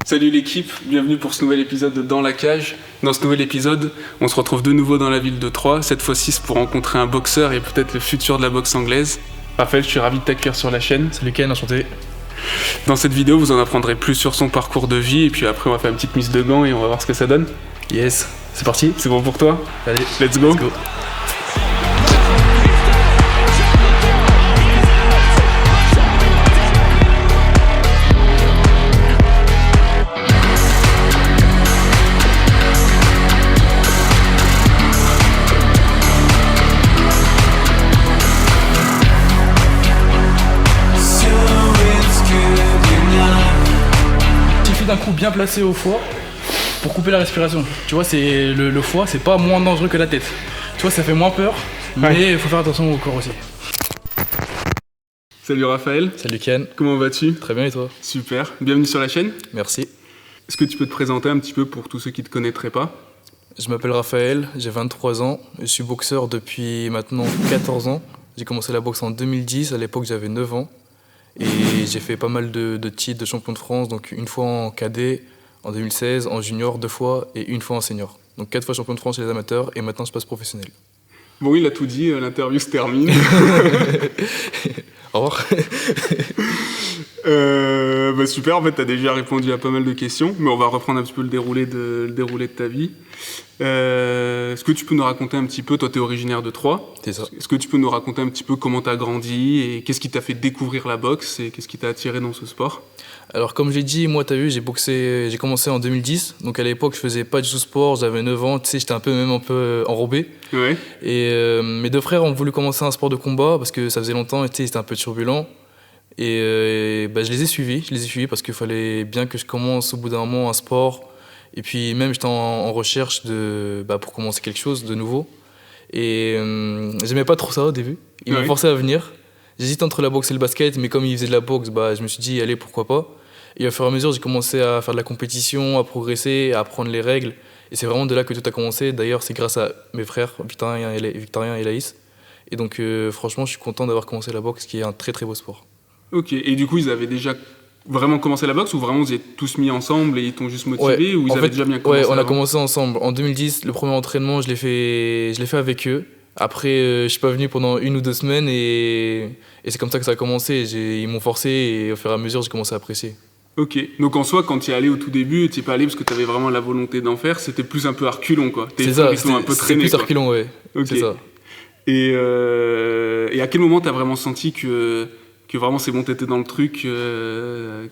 Salut l'équipe, bienvenue pour ce nouvel épisode de Dans la cage. Dans ce nouvel épisode, on se retrouve de nouveau dans la ville de Troyes, cette fois-ci pour rencontrer un boxeur et peut-être le futur de la boxe anglaise. Raphaël, je suis ravi de t'accueillir sur la chaîne. Salut Ken, enchanté. Dans cette vidéo, vous en apprendrez plus sur son parcours de vie et puis après on va faire une petite mise de gants et on va voir ce que ça donne. Yes, c'est parti. C'est bon pour toi? Allez, let's go. D'un coup bien placé au foie pour couper la respiration. Tu vois, c'est le foie, c'est pas moins dangereux que la tête. Tu vois, ça fait moins peur, mais il faut faire attention au corps aussi. Salut Raphaël. Salut Ken. Comment vas-tu? Très bien et toi? Super. Bienvenue sur la chaîne. Merci. Est-ce que tu peux te présenter un petit peu pour tous ceux qui ne te connaîtraient pas? Je m'appelle Raphaël, j'ai 23 ans. Je suis boxeur depuis maintenant 14 ans. J'ai commencé la boxe en 2010, à l'époque j'avais 9 ans. Et j'ai fait pas mal de titres de champion de France, donc une fois en cadet en 2016, en junior 2 fois et une fois en senior. Donc 4 fois champion de France chez les amateurs et maintenant je passe professionnel. Bon, il a tout dit, l'interview se termine. Au revoir. Super, en fait, tu as déjà répondu à pas mal de questions, mais on va reprendre un petit peu le déroulé de ta vie. Est-ce que tu peux nous raconter un petit peu, toi tu es originaire de Troyes, C'est ça. Est-ce que tu peux nous raconter un petit peu comment tu as grandi et qu'est-ce qui t'a fait découvrir la boxe et qu'est-ce qui t'a attiré dans ce sport? Alors comme j'ai dit, moi t'as vu, j'ai commencé en 2010, donc à l'époque je faisais pas du tout sport, j'avais 9 ans, tu sais, j'étais un peu enrobé. Ouais. Et mes deux frères ont voulu commencer un sport de combat parce que ça faisait longtemps et tu sais, c'était un peu turbulent. Et je les ai suivis parce qu'il fallait bien que je commence au bout d'un moment un sport. Et puis même j'étais en recherche pour commencer quelque chose de nouveau. Et j'aimais pas trop ça au début. Ils m'ont forcé à venir. J'hésite entre la boxe et le basket, mais comme ils faisaient de la boxe, je me suis dit allez, pourquoi pas. Et au fur et à mesure, j'ai commencé à faire de la compétition, à progresser, à apprendre les règles. Et c'est vraiment de là que tout a commencé. D'ailleurs, c'est grâce à mes frères, Victorien et Laïs. Et donc franchement, je suis content d'avoir commencé la boxe, qui est un très très beau sport. Ok, et du coup, ils avaient déjà vraiment commencé la boxe ou vraiment vous êtes tous mis ensemble et ils t'ont juste motivé ou ils avaient déjà bien commencé? Ouais, on a commencé ensemble. En 2010, le premier entraînement, je l'ai fait avec eux. Après, je suis pas venu pendant 1 ou 2 semaines et c'est comme ça que ça a commencé. Ils m'ont forcé et au fur et à mesure, j'ai commencé à apprécier. Ok, donc en soi, quand tu y es allé au tout début, tu n'y es pas allé parce que tu avais vraiment la volonté d'en faire, c'était plus un peu à reculons, quoi. C'est ça, c'était plus à reculons, ouais. Okay. C'est ça. Et à quel moment tu as vraiment senti que vraiment c'est bon, t'étais dans le truc?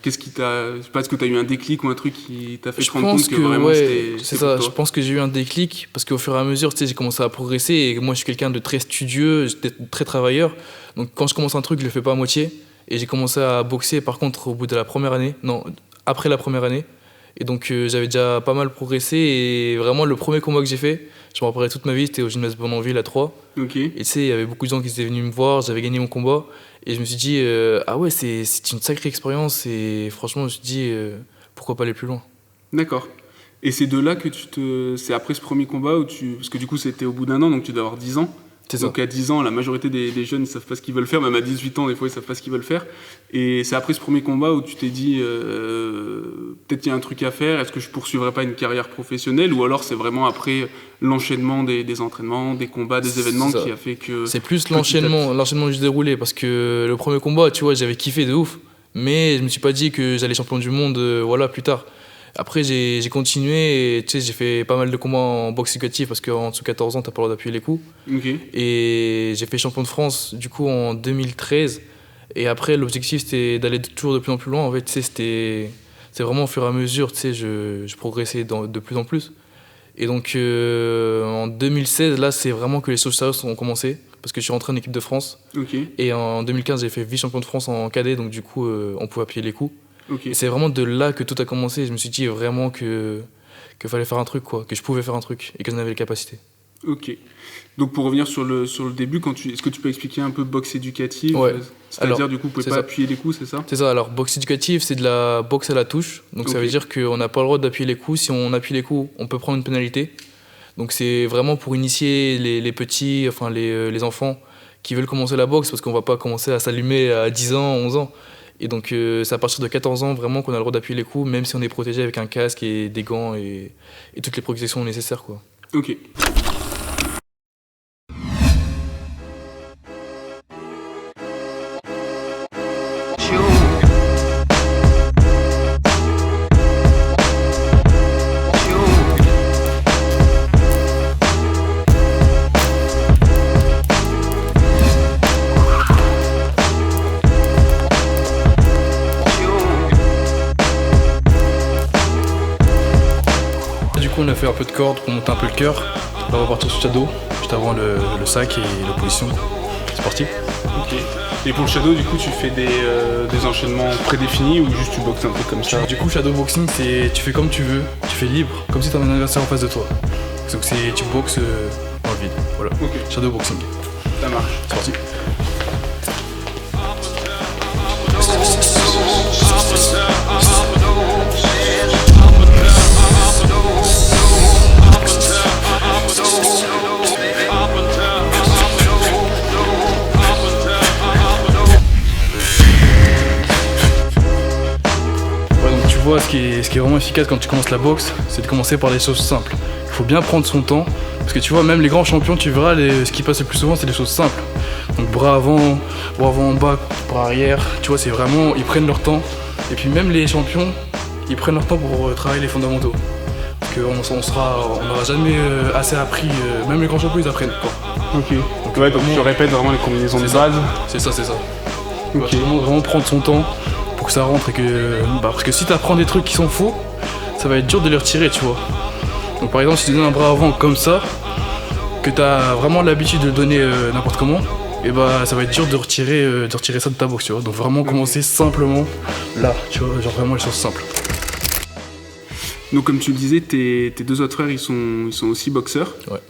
Qu'est-ce qui t'a... Je sais pas, est-ce que tu as eu un déclic ou un truc qui t'a fait te rendre compte que vraiment c'est ça, je pense que j'ai eu un déclic parce qu'au fur et à mesure, tu sais, j'ai commencé à progresser et moi je suis quelqu'un de très studieux, j'étais très travailleur. Donc quand je commence un truc, je le fais pas à moitié. Et j'ai commencé à boxer par contre au bout de la première année, après la première année. Et donc j'avais déjà pas mal progressé et vraiment le premier combat que j'ai fait, je me rappellerai toute ma vie, c'était au gymnase Bournonville à Troyes. Okay. Et tu sais, il y avait beaucoup de gens qui étaient venus me voir, j'avais gagné mon combat. Et je me suis dit, ah ouais, c'est une sacrée expérience et franchement, je me suis dit, pourquoi pas aller plus loin. D'accord. Et c'est de là que c'est après ce premier combat où parce que du coup c'était au bout d'1 an, donc tu dois avoir 10 ans. C'est ça. Donc à 10 ans, la majorité des jeunes ne savent pas ce qu'ils veulent faire, même à 18 ans, des fois ils savent pas ce qu'ils veulent faire. Et c'est après ce premier combat où tu t'es dit, peut-être qu'il y a un truc à faire, est-ce que je poursuivrai pas une carrière professionnelle, ou alors c'est vraiment après l'enchaînement des entraînements, des combats, des événements qui a fait que... C'est plus l'enchaînement du déroulé, parce que le premier combat, tu vois, j'avais kiffé de ouf, mais je me suis pas dit que j'allais champion du monde, plus tard. Après, j'ai continué et tu sais, j'ai fait pas mal de combats en boxe éducative parce qu'en dessous de 14 ans, t'as pas le droit d'appuyer les coups. Okay. Et j'ai fait champion de France du coup en 2013. Et après, l'objectif c'était d'aller toujours de plus en plus loin. En fait, tu sais, c'est vraiment au fur et à mesure, tu sais, je progressais de plus en plus. Et donc en 2016, là, c'est vraiment que les choses sérieuses ont commencé parce que je suis rentré en équipe de France. Okay. Et en 2015, j'ai fait vice-champion de France en cadet, donc du coup, on pouvait appuyer les coups. Okay. Et c'est vraiment de là que tout a commencé. Je me suis dit vraiment qu'il fallait faire un truc, quoi, que je pouvais faire un truc et que j'en avais les capacités. Ok. Donc pour revenir sur le début, est-ce que tu peux expliquer un peu boxe éducative? Ouais. C'est-à-dire du coup, vous pouvez pas appuyer les coups, c'est ça? C'est ça. Alors boxe éducative, c'est de la boxe à la touche. Donc ça veut dire qu'on n'a pas le droit d'appuyer les coups. Si on appuie les coups, on peut prendre une pénalité. Donc c'est vraiment pour initier les petits, enfin les enfants qui veulent commencer la boxe, parce qu'on va pas commencer à s'allumer à 10 ans, 11 ans. Et donc c'est à partir de 14 ans vraiment qu'on a le droit d'appuyer les coups, même si on est protégé avec un casque et des gants et toutes les protections nécessaires, quoi. Ok. Du coup on a fait un peu de corde pour monter un peu le cœur. Là on va partir sur shadow, juste avant le sac et l'opposition. C'est parti. Ok. Et pour le shadow, du coup, tu fais des enchaînements prédéfinis ou juste tu boxes un peu comme ça? Du coup shadow boxing c'est tu fais comme tu veux, tu fais libre, comme si tu avais un adversaire en face de toi. Donc tu boxes dans le vide. Voilà. Ok. Shadow boxing. Ça marche. C'est parti. Tu vois, ce qui est vraiment efficace quand tu commences la boxe, c'est de commencer par des choses simples. Il faut bien prendre son temps, parce que tu vois, même les grands champions, tu verras, ce qui passe le plus souvent, c'est des choses simples. Donc bras avant en bas, bras arrière, tu vois, c'est vraiment, ils prennent leur temps. Et puis même les champions, ils prennent leur temps pour travailler les fondamentaux. Parce qu'on n'aura jamais assez appris, même les grands champions, ils apprennent quoi. Ok. Donc, ouais, donc tu répètes vraiment les combinaisons de base. C'est ça. Ok. Il faut vraiment prendre son temps pour que ça rentre et que. Parce que si tu apprends des trucs qui sont faux, ça va être dur de les retirer, tu vois. Donc par exemple, si tu donnes un bras avant comme ça, que tu as vraiment l'habitude de le donner n'importe comment, et bah ça va être dur de retirer ça de ta boxe, tu vois. Donc vraiment commencer simplement là, tu vois, genre vraiment les choses simples. Donc comme tu le disais, tes deux autres frères, ils sont aussi boxeurs. Ouais.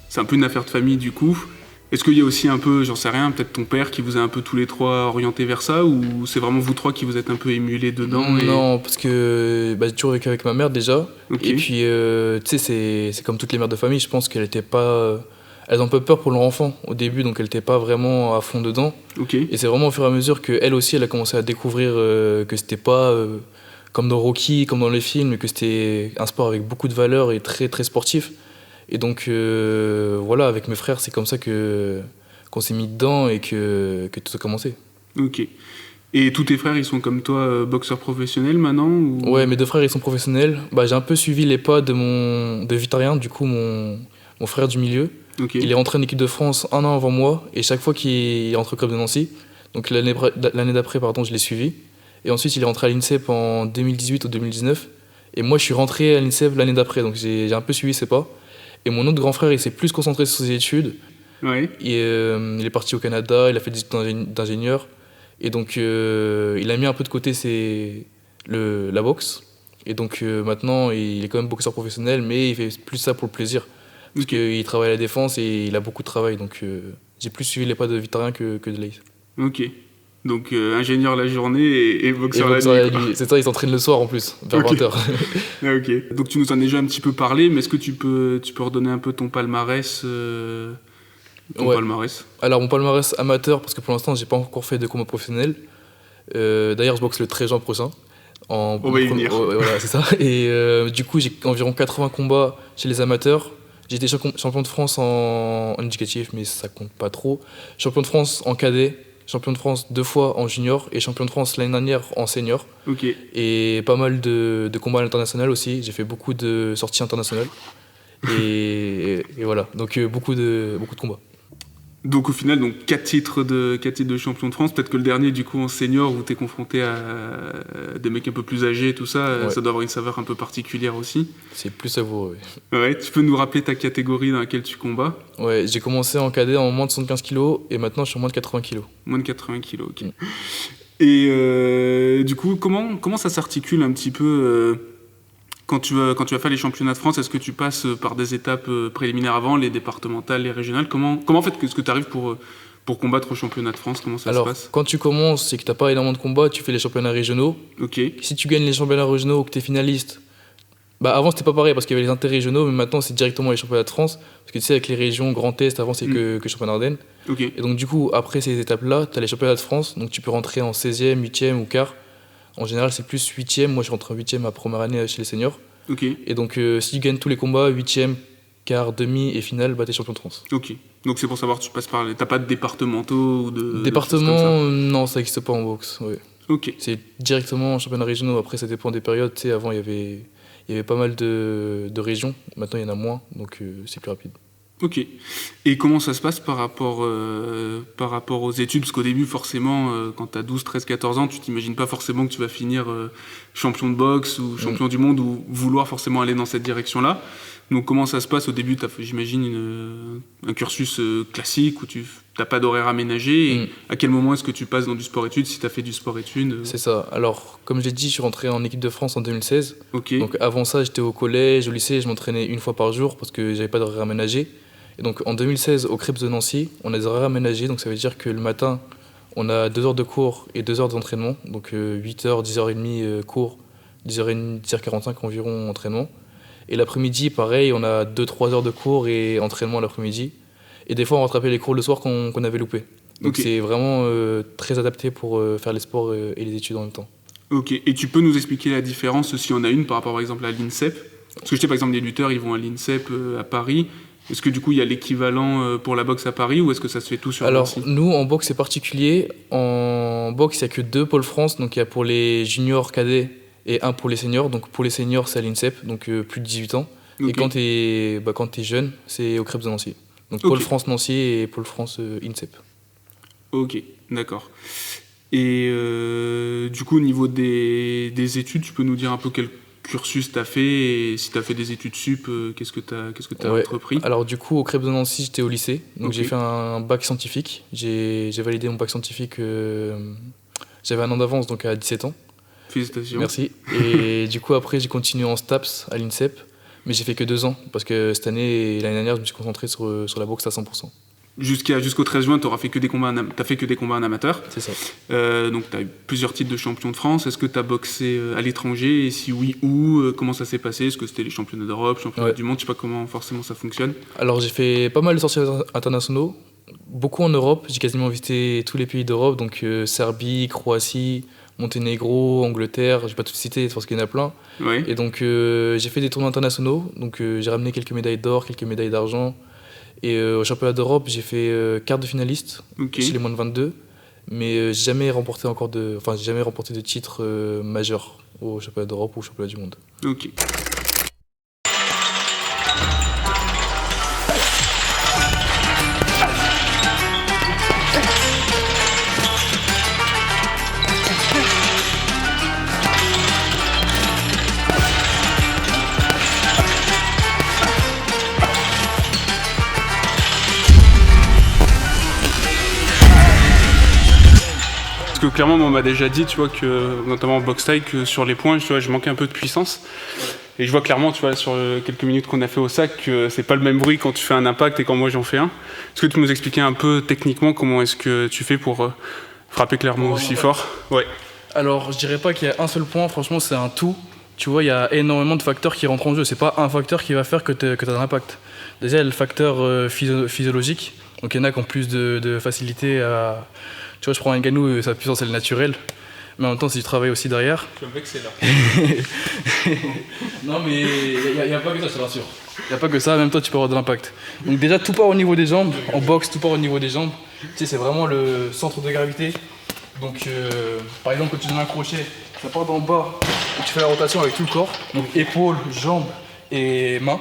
C'est un peu une affaire de famille du coup. Est-ce qu'il y a aussi un peu, j'en sais rien, peut-être ton père qui vous a un peu tous les trois orientés vers ça, ou c'est vraiment vous trois qui vous êtes un peu émulés dedans Non, parce que j'ai toujours vécu avec ma mère déjà. Okay. Et puis, tu sais, c'est comme toutes les mères de famille, je pense qu'elle était pas. Elles ont un peu peur pour leur enfant au début, donc elle n'était pas vraiment à fond dedans. Okay. Et c'est vraiment au fur et à mesure qu'elle aussi, elle a commencé à découvrir que c'était pas comme dans Rocky, comme dans les films, que c'était un sport avec beaucoup de valeurs et très, très sportif. Et donc voilà, avec mes frères, c'est comme ça qu'on s'est mis dedans et que tout a commencé. Ok. Et tous tes frères, ils sont comme toi, boxeurs professionnels maintenant ou... Ouais, mes deux frères, ils sont professionnels. Bah, j'ai un peu suivi les pas de Vitarien, du coup, mon frère du milieu. Okay. Il est rentré en équipe de France un an avant moi, et chaque fois qu'il rentre au club de Nancy, donc l'année d'après, je l'ai suivi. Et ensuite, il est rentré à l'INSEP en 2018 ou 2019. Et moi, je suis rentré à l'INSEP l'année d'après, donc j'ai un peu suivi ses pas. Et mon autre grand frère, il s'est plus concentré sur ses études. Ouais. Et, il est parti au Canada, il a fait des études d'ingénieur. Et donc, il a mis un peu de côté la boxe. Et donc, maintenant, il est quand même boxeur professionnel, mais il fait plus ça pour le plaisir. Parce qu'il travaille à la défense et il a beaucoup de travail. Donc, j'ai plus suivi les pas de Vitarien que de Leïs. Ok. Donc, ingénieur la journée et boxeur la nuit. C'est ça, il s'entraîne le soir en plus, vers 20h. Ok. Donc, tu nous en as déjà un petit peu parlé, mais est-ce que tu peux redonner un peu ton palmarès palmarès. Alors, mon palmarès amateur, parce que pour l'instant, j'ai pas encore fait de combat professionnel. D'ailleurs, je boxe le 13 juin prochain. On va y venir. Voilà, c'est ça. Et du coup, j'ai environ 80 combats chez les amateurs. J'ai été champion de France en éducatif, mais ça compte pas trop. Champion de France en cadet, champion de France 2 fois en junior et champion de France l'année dernière en senior. Ok. Et pas mal de combats à l'international aussi. J'ai fait beaucoup de sorties internationales. Et voilà, donc beaucoup de combats. Donc au final, 4 titres de champion de France. Peut-être que le dernier, du coup, en senior, où tu es confronté à des mecs un peu plus âgés, tout ça, ouais. Ça doit avoir une saveur un peu particulière aussi. C'est plus savoureux, oui. Ouais, tu peux nous rappeler ta catégorie dans laquelle tu combats? Ouais, j'ai commencé en cadet en moins de 75 kg et maintenant je suis en moins de 80 kg. Moins de 80 kg, ok. Et du coup, comment ça s'articule un petit peu quand tu vas faire les championnats de France? Est-ce que tu passes par des étapes préliminaires avant, les départementales, les régionales? Comment en fait est-ce que tu arrives pour combattre au championnat de France? Comment ça se passe? Alors, quand tu commences et que tu n'as pas énormément de combats, tu fais les championnats régionaux. Ok. Si tu gagnes les championnats régionaux ou que tu es finaliste, Bah avant c'était pas pareil parce qu'il y avait les interrégionaux, mais maintenant c'est directement les championnats de France. Parce que tu sais avec les régions Grand Est, avant c'est que championnat d'Ardennes. Ok, Et donc du coup après ces étapes-là, tu as les championnats de France, donc tu peux rentrer en 16e, 8e ou quart. En général c'est plus 8e, moi je rentre en 8e ma première année chez les seniors. ok, Et donc si tu gagnes tous les combats, 8e, quart, demi et finale, bah t'es champion de France. ok. Donc c'est pour savoir, tu passes par t'as pas de départementaux ou de choses comme Département, non ça n'existe pas en boxe. Ouais. ça. Ok, C'est directement en championnat régionaux, après ça dépend des périodes, tu sais avant il y avait pas mal de régions, maintenant il y en a moins, donc c'est plus rapide. ok. Et comment ça se passe par rapport aux études? Parce qu'au début, forcément, quand t'as 12, 13, 14 ans, tu t'imagines pas forcément que tu vas finir champion de boxe ou champion du monde ou vouloir forcément aller dans cette direction-là. Donc comment ça se passe au début? T'as fait, j'imagine, un cursus classique où tu n'as pas d'horaire aménagé. Et à quel moment est-ce que tu passes dans du sport-études si tu as fait du sport-études? C'est ça. Alors, comme j'ai dit, je suis rentré en équipe de France en 2016. Ok, Donc avant ça, j'étais au collège, au lycée, je m'entraînais une fois par jour parce que j'avais pas d'horaire aménagé. Et donc en 2016, au Crêpes de Nancy, on a des horaires aménagés, donc ça veut dire que le matin, on a 2 heures de cours et 2 heures d'entraînement. Donc 8h, 10h30 cours, 10h30, 10h45 environ entraînement. Et l'après-midi, pareil, on a 2-3 heures de cours et entraînement l'après-midi. Et des fois, on rattrapait les cours le soir qu'on avait loupé. Donc ok, c'est vraiment très adapté pour faire les sports et les études en même temps. ok. Et tu peux nous expliquer la différence, s'il y en a une, par rapport par exemple à l'INSEP? Parce que je sais par exemple des lutteurs, ils vont à l'INSEP à Paris. Est-ce que du coup il y a l'équivalent pour la boxe à Paris ou est-ce que ça se fait tout sur Alors Nancy? nous, en boxe, c'est particulier. En boxe, il n'y a que 2 pôles France. Donc il y a pour les juniors cadets et un pour les seniors. Donc pour les seniors, c'est à l'INSEP, donc plus de 18 ans. Ok. Et quand t'es jeune, c'est au Crêpes de Nancy. Donc Ok. pôle France Nancy et pôle France INSEP. Ok, d'accord. Et du coup, au niveau des études, tu peux nous dire un peu quel cursus tu as fait et si tu as fait des études sup, qu'est-ce que tu as Ouais. entrepris? Alors du coup, au Crêpes de Nancy, j'étais au lycée. Donc Ok. j'ai fait un bac scientifique. J'ai validé mon bac scientifique. J'avais un an d'avance, donc à 17 ans. Félicitations. Merci. Et du coup, après, j'ai continué en STAPS à l'INSEP. Mais j'ai fait que 2 ans, parce que cette année et l'année dernière, je me suis concentré sur la boxe à 100%. Jusqu'au 13 juin, t'as fait que des combats en amateur. C'est ça. Donc tu as eu plusieurs titres de champion de France. Est-ce que tu as boxé à l'étranger? Et si oui, où? Comment ça s'est passé? Est-ce que c'était les championnats d'Europe, championnats Ouais. du monde? Je sais pas comment forcément ça fonctionne. Alors, j'ai fait pas mal de sorties internationaux, beaucoup en Europe. J'ai quasiment visité tous les pays d'Europe, donc Serbie, Croatie, Monténégro, Angleterre. Je vais pas tout citer parce qu'il y en a plein. Ouais. Et donc, j'ai fait des tournois internationaux. Donc, j'ai ramené quelques médailles d'or, quelques médailles d'argent. Et au championnat d'Europe, j'ai fait quart de finaliste Ok. chez les moins de 22. Mais j'ai jamais remporté j'ai jamais remporté de titre majeur au championnat d'Europe ou au championnat du monde. Ok. Parce que clairement, on m'a déjà dit, tu vois, que notamment en boxe taille, que sur les points, tu vois, je manquais un peu de puissance. Et je vois clairement, tu vois, sur quelques minutes qu'on a fait au sac, que c'est pas le même bruit quand tu fais un impact et quand moi j'en fais un. Est-ce que tu peux nous expliquer un peu techniquement comment est-ce que tu fais pour frapper clairement aussi fort? Ouais. Alors, je dirais pas qu'il y a un seul point, franchement, c'est un tout. Tu vois, il y a énormément de facteurs qui rentrent en jeu. C'est pas un facteur qui va faire que tu as un impact. Déjà, il y a le facteur physiologique. Donc, il y en a qui ont plus de facilité à. Tu vois, je prends un Ngannou, sa puissance elle est naturelle. Mais en même temps, si tu travailles aussi derrière. Tu vas me vexer là. Non, mais il n'y a pas que ça, je te rassure. Il n'y a pas que ça, même toi, tu peux avoir de l'impact. Donc, déjà, tout part au niveau des jambes. En boxe, tout part au niveau des jambes. Tu sais, c'est vraiment le centre de gravité. Donc, par exemple, quand tu donnes un crochet, ça part d'en bas et tu fais la rotation avec tout le corps. Donc, épaules, jambes et mains.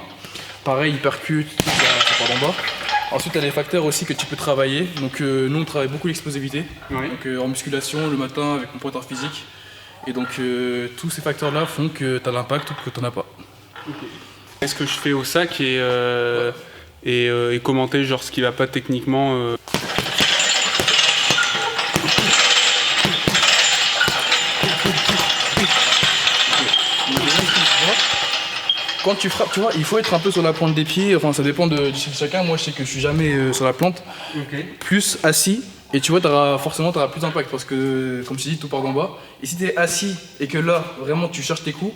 Pareil, il percute, ça part d'en bas. Ensuite, tu as les facteurs aussi que tu peux travailler. Donc, nous, on travaille beaucoup l'explosivité. Ouais. Donc, en musculation, le matin, avec mon pointeur physique. Et donc, tous ces facteurs-là font que tu as l'impact ou que tu n'en as pas. Est-ce que je fais au sac et commenter genre ce qui va pas techniquement Quand tu frappes, tu vois, il faut être un peu sur la pointe des pieds. Enfin, ça dépend du style de chacun. Moi, je sais que je suis jamais sur la plante. Plus assis. Et tu vois, forcément, tu auras plus d'impact parce que, comme je t'ai dit, tout part d'en bas. Et si tu es assis et que là, vraiment, tu cherches tes coups,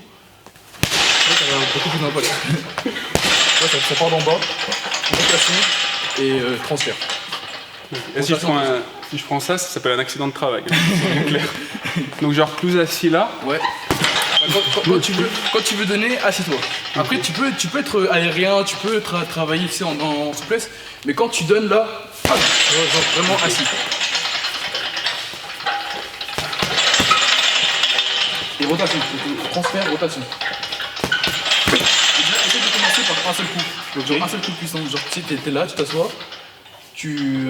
Ouais, ça a beaucoup plus d'impact. Ouais, ça part d'en bas, rotation et transfert. Et si je prends ça, ça s'appelle un accident de travail. C'est bien clair. Donc genre plus assis là. Ouais. Quand tu veux donner, assieds-toi. Après, tu peux être aérien, tu peux travailler tu sais, en souplesse, mais quand tu donnes là, genre vraiment assis. Et rotation, transfert, rotation. Et déjà, essaie de commencer par un seul coup. Donc genre un seul coup de puissance. Genre tu sais, t'es là, tu t'assois, tu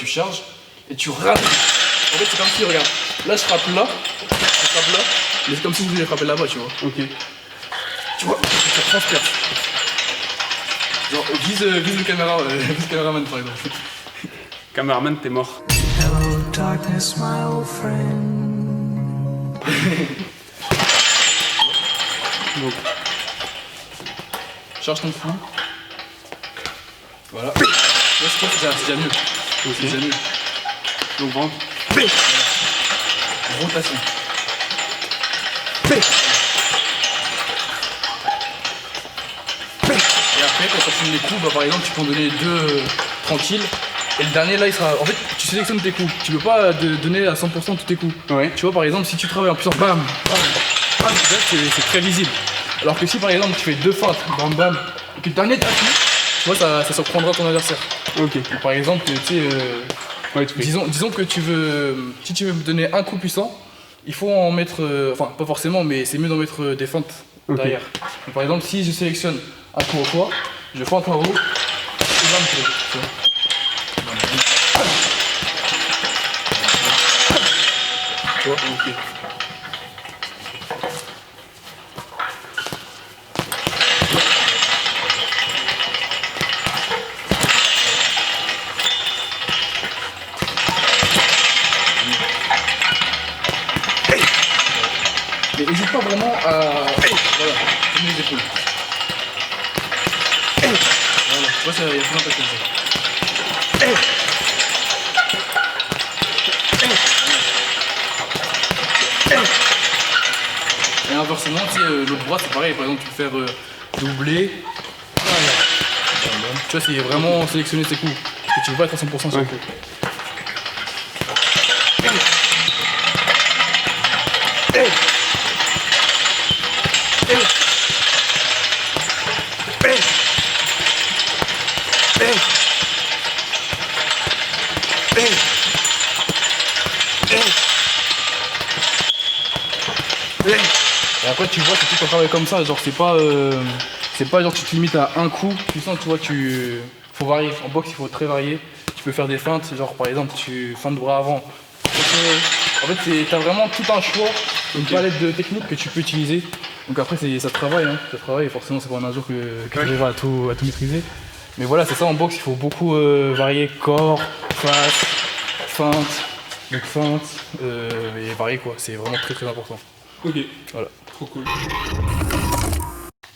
charges et tu rates. En fait, c'est comme si, regarde, là je frappe là, mais c'est comme si vous vouliez frapper là-bas, tu vois. Ok. Tu vois, tu transperces. Genre, vise le caméraman par exemple. Cameraman, t'es mort. Hello, darkness, my old friend. Donc, Charge ton fou. Voilà. Là, c'est déjà mieux. ok. C'est déjà mieux. Donc ventre. Rotation. Et après, quand tu finis les coups, bah, par exemple, tu peux en donner deux tranquilles. Et le dernier, là, il sera. En fait, tu sélectionnes tes coups. Tu peux pas donner à 100% tous tes coups. Ouais. Tu vois, par exemple, si tu travailles en puissance, bam, bam, bam, c'est très visible. Alors que si, par exemple, tu fais deux feintes, bam, bam, et que le dernier t'appuie, tu vois, ça surprendra ton adversaire. Ok. Donc, par exemple, tu sais. Ouais, tu fais. Disons que si tu veux me donner un coup puissant, il faut en mettre, enfin pas forcément, mais c'est mieux d'en mettre des feintes derrière. Donc, par exemple, si je sélectionne un coup au foie, je feinte en haut, et bam, tu vois. Tu vois, ok. Mais n'hésite pas vraiment à. Voilà, tourner les épaules. Voilà, tu vois, il y a plein d'impact comme ça. Et inversement, tu sais, l'autre bras c'est pareil, par exemple, tu peux faire doubler. Tu vois, c'est vraiment sélectionner ses coups. Parce que tu veux pas être à 100% sur le coup. Et après tu vois, c'est tout un travail comme ça, genre c'est pas genre tu te limites à un coup puissant, tu vois, faut varier. En boxe il faut très varier. Tu peux faire des feintes, genre par exemple tu feintes de bras avant. En fait t'as vraiment tout un choix, une palette de techniques que tu peux utiliser. Donc après ça travaille, hein. Ça travaille, forcément c'est pas en un jour que tu arriveras à tout maîtriser. Mais voilà, c'est ça en boxe, il faut beaucoup varier corps, face, feinte, donc feinte, et varier quoi, c'est vraiment très très important. Ok. Voilà. Trop cool.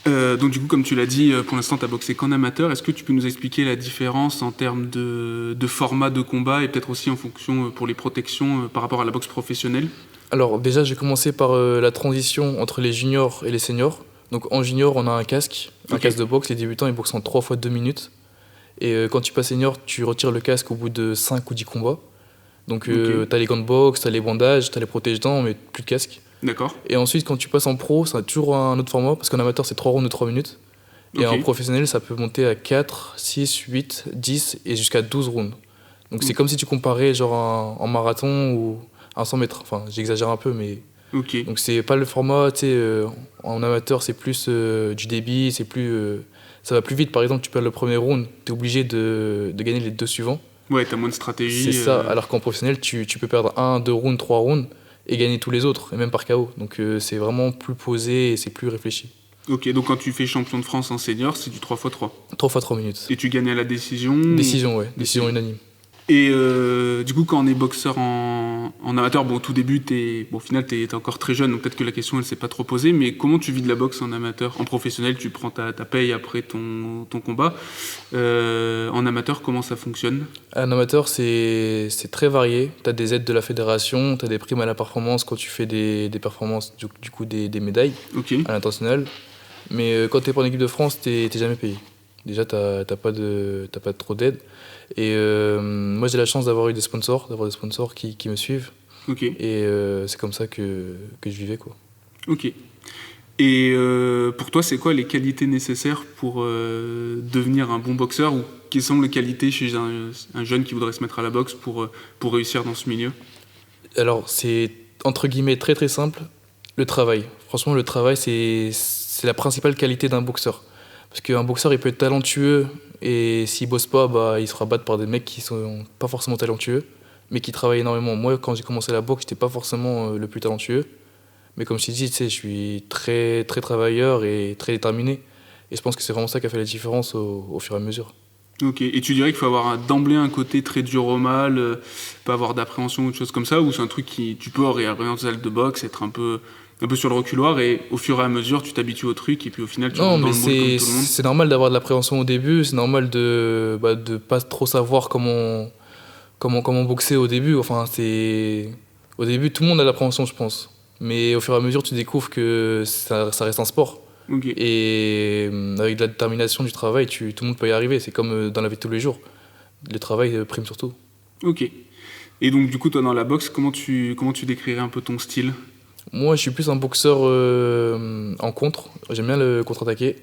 Donc du coup, comme tu l'as dit, pour l'instant, tu as boxé qu'en amateur. Est-ce que tu peux nous expliquer la différence en termes de format de combat et peut-être aussi en fonction pour les protections par rapport à la boxe professionnelle? Alors déjà, j'ai commencé par la transition entre les juniors et les seniors. Donc en junior, on a un casque de boxe. Les débutants, ils boxent en 3 fois 2 minutes. Et quand tu passes senior, tu retires le casque au bout de 5 ou 10 combats. Donc t'as les gants de boxe, t'as les bandages, t'as les protège-dents, mais plus de casque. D'accord. Et ensuite, quand tu passes en pro, ça a toujours un autre format, parce qu'en amateur, c'est 3 rounds de 3 minutes. Et en professionnel, ça peut monter à 4, 6, 8, 10 et jusqu'à 12 rounds. Donc c'est comme si tu comparais genre en marathon ou un 100 mètres. Enfin, j'exagère un peu, mais... Ok. Donc c'est pas le format, tu sais, en amateur, c'est plus du débit, c'est plus... ça va plus vite. Par exemple, tu perds le premier round, t'es obligé de gagner les 2 suivants. Ouais, t'as moins de stratégie. C'est ça, alors qu'en professionnel, tu peux perdre 1, 2 rounds, 3 rounds et gagner tous les autres, et même par KO. Donc c'est vraiment plus posé et c'est plus réfléchi. Ok, donc quand tu fais champion de France en senior, c'est du 3x3. 3 fois 3 minutes. Et tu gagnes à la décision? Décision, ouais, décision unanime. Et du coup, quand on est boxeur en en amateur, bon, au tout début, au final, t'es encore très jeune, donc peut-être que la question, elle s'est pas trop posée, mais comment tu vis de la boxe en amateur? En professionnel, tu prends ta paye après ton combat. En amateur, comment ça fonctionne? Un amateur, c'est très varié. Tu as des aides de la fédération, tu as des primes à la performance quand tu fais des performances, du coup des médailles Ok, à l'international. Mais quand tu es pour l'équipe de France, tu n'es jamais payé. Déjà, tu n'as pas trop d'aide. Et moi, j'ai la chance d'avoir des sponsors qui me suivent. ok, Et c'est comme ça que je vivais, quoi. ok. Et pour toi, c'est quoi les qualités nécessaires pour devenir un bon boxeur ou quelles sont les qualités chez un jeune qui voudrait se mettre à la boxe pour réussir dans ce milieu? Alors, c'est entre guillemets très très simple, le travail. Franchement, le travail, c'est la principale qualité d'un boxeur. Parce qu'un boxeur, il peut être talentueux et s'il bosse pas, bah, il sera battu par des mecs qui sont pas forcément talentueux, mais qui travaillent énormément. Moi, quand j'ai commencé la boxe, j'étais pas forcément le plus talentueux. Mais comme je t'ai dit, tu sais, je suis très, très travailleur et très déterminé. Et je pense que c'est vraiment ça qui a fait la différence au fur et à mesure. Ok, et tu dirais qu'il faut avoir d'emblée un côté très dur au mal, pas avoir d'appréhension ou de choses comme ça, ou c'est un truc qui tu peux arriver en salle de boxe, être un peu sur le reculoir et au fur et à mesure tu t'habitues au truc et puis au final tu Non, rentres dans mais le moule comme tout le monde. c'est normal d'avoir de l'appréhension au début, c'est normal de pas trop savoir comment boxer au début. Enfin, au début, tout le monde a de l'appréhension, je pense. Mais au fur et à mesure, tu découvres que ça reste un sport. Ok, Et avec de la détermination du travail, tout le monde peut y arriver. C'est comme dans la vie de tous les jours. Le travail prime surtout. ok. Et donc du coup toi dans la boxe, comment tu décrirais un peu ton style? Moi, je suis plus un boxeur en contre. J'aime bien le contre-attaquer.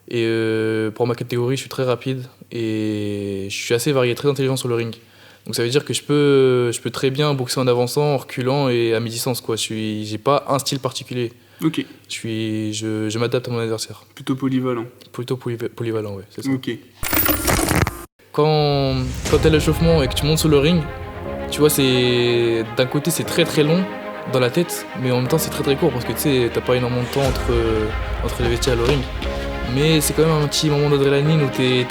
Et pour ma catégorie, je suis très rapide et je suis assez varié, très intelligent sur le ring. Donc ça veut dire que je peux très bien boxer en avançant, en reculant et à mi-distance, quoi. J'ai pas un style particulier. Ok, Je m'adapte à mon adversaire. plutôt polyvalent. Plutôt polyvalent, ouais, c'est ça. Ok, Quand t'as l'échauffement et que tu montes sur le ring, tu vois, d'un côté c'est très très long dans la tête, mais en même temps c'est très très court parce que tu sais, t'as pas énormément de temps entre les vestiaires et le ring. Mais c'est quand même un petit moment d'adrénaline où tes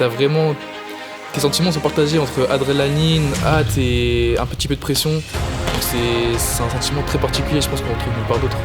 sentiments sont partagés entre adrénaline, hâte et un petit peu de pression. Donc c'est un sentiment très particulier, je pense qu'on retrouve nulle part d'autre.